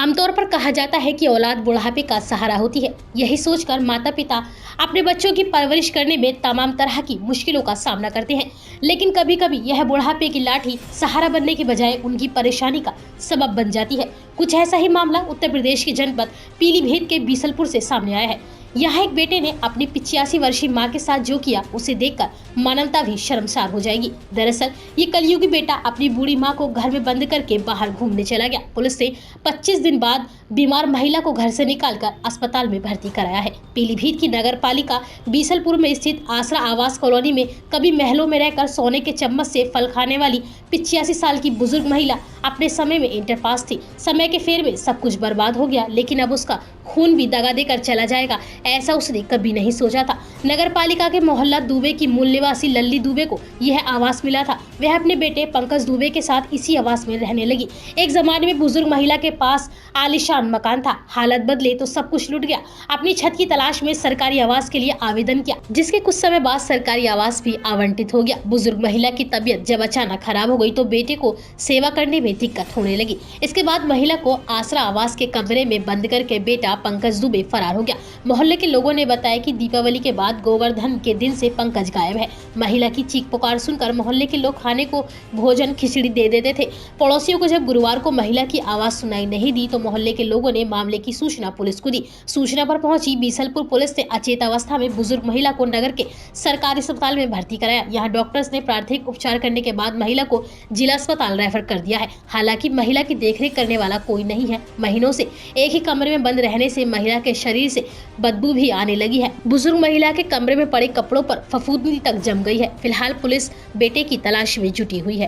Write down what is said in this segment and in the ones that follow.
आमतौर पर कहा जाता है कि औलाद बुढ़ापे का सहारा होती है। यही सोचकर माता पिता अपने बच्चों की परवरिश करने में तमाम तरह की मुश्किलों का सामना करते हैं, लेकिन कभी कभी यह बुढ़ापे की लाठी सहारा बनने की बजाय उनकी परेशानी का सबब बन जाती है। कुछ ऐसा ही मामला उत्तर प्रदेश के जनपद पीलीभीत के बीसलपुर से सामने आया है। यहाँ एक बेटे ने अपनी 85 वर्षीय मां के साथ जो किया उसे देखकर मानवता भी शर्मसार हो जाएगी। दरअसल ये कलयुगी बेटा अपनी बूढ़ी मां को घर में बंद करके बाहर घूमने चला गया। पुलिस ने 25 दिन बाद बीमार महिला को घर से निकालकर अस्पताल में भर्ती कराया है। पीलीभीत की नगर पालिका बीसलपुर में स्थित आसरा आवास कॉलोनी में कभी महलों में रहकर सोने के चम्मच से फल खाने वाली 85 साल की बुजुर्ग महिला अपने समय में इंटर पास थी। समय के फेर में सब कुछ बर्बाद हो गया, लेकिन अब उसका खून भी दगा देकर चला जाएगा, ऐसा उसने कभी नहीं सोचा था। नगर पालिका के मोहल्ला दुबे की मूल निवासी लल्ली दुबे को यह आवास मिला था। वह अपने बेटे पंकज दुबे के साथ इसी आवास में रहने लगी। एक जमाने में बुजुर्ग महिला के पास आलीशान मकान था। हालत बदले तो सब कुछ लुट गया। अपनी छत की तलाश में सरकारी आवास के लिए आवेदन किया, जिसके कुछ समय बाद सरकारी आवास भी आवंटित हो गया। बुजुर्ग महिला की तबीयत जब अचानक खराब हो गई तो बेटे को सेवा करने में दिक्कत होने लगी। इसके बाद महिला को आसरा आवास के कमरे में बंद करके बेटा पंकज दुबे फरार हो गया। मोहल्ले के लोगों ने बताया कि दीपावली के बाद गोवर्धन के दिन से पंकज गायब है। महिला की चीख पुकार सुनकर मोहल्ले के लोग खाने को भोजन खिचड़ी दे देते थे। पड़ोसियों को जब गुरुवार को महिला की आवाज सुनाई नहीं दी तो मोहल्ले के लोगों ने मामले की सूचना पुलिस को दी। सूचना पर पहुंची बीसलपुर पुलिस ने अचेत अवस्था में बुजुर्ग महिला को नगर के सरकारी अस्पताल में भर्ती कराया। यहाँ डॉक्टर्स ने प्राथमिक उपचार करने के बाद महिला को जिला अस्पताल रेफर कर दिया है। हालांकि महिला की देखरेख करने वाला कोई नहीं है। महीनों से एक ही कमरे में बंद रहने से महिला के शरीर से बदबू भी आने लगी है। बुजुर्ग महिला के कमरे में पड़े कपड़ों पर फफूंदी तक जम गई है। फिलहाल पुलिस बेटे की तलाश में जुटी हुई है।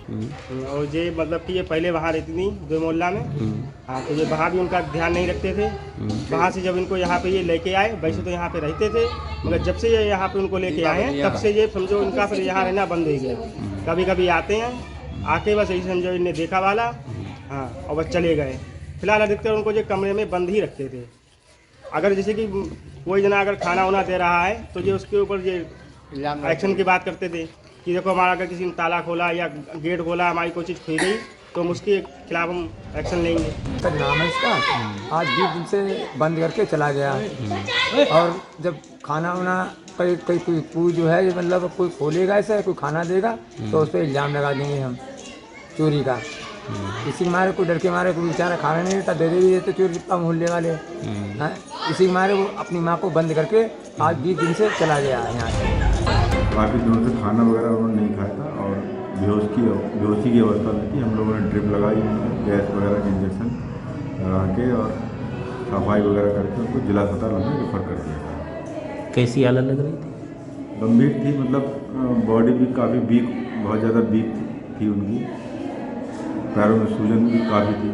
और ये मतलब कि ये पहले वहाँ रहती थी दो मोहल्ला में। हाँ, तो ये वहाँ भी उनका ध्यान नहीं रखते थे। वहाँ से जब इनको यहाँ पे ये लेके आए, वैसे तो यहाँ पे रहते थे, मगर जब से ये यहाँ पे उनको लेके आए हैं तब से ये समझो इनका फिर यहाँ रहना बंद हो गया। कभी कभी आते हैं, आके बस यही समझो इन्हें देखा वाला, हाँ, और बस चले गए। फिलहाल अधिकतर उनको ये कमरे में बंद ही रखते थे। अगर जैसे कि कोई जना अगर खाना वाना दे रहा है तो ये उसके ऊपर ये एक्शन की बात करते थे कि देखो हमारा अगर किसी ने ताला खोला या गेट खोला, हमारी कोई चीज़ खुल गई तो हम उसके खिलाफ हम एक्शन लेंगे। सर नाम है इसका, आज 20 दिन से बंद करके चला गया। और जब खाना वाना कोई जो है मतलब कोई खोलेगा ऐसा, कोई खाना देगा तो उस पर इल्ज़ाम लगा देंगे हम चोरी का। इसी के मारे कोई डर के मारे कोई बेचारा खाना नहीं देता, दे देते चोर जितना मोहल्ले वाले हैं। इसी के मारे वो अपनी माँ को बंद करके आज 20 दिन से चला गया है यहाँ से। काफ़ी दिनों से खाना वगैरह उन्होंने नहीं खाया था और बेहोशी की अवस्था में थी। हम लोगों ने ड्रिप लगाई, गैस वगैरह के इंजेक्शन लगा के और सफाई वगैरह करके उनको जिला अस्पताल में रेफर कर दिया था। कैसी हालत लग रही थी? गंभीर थी, मतलब बॉडी भी काफ़ी वीक, बहुत ज़्यादा वीक थी उनकी, पैरों में सूजन भी काफ़ी थी।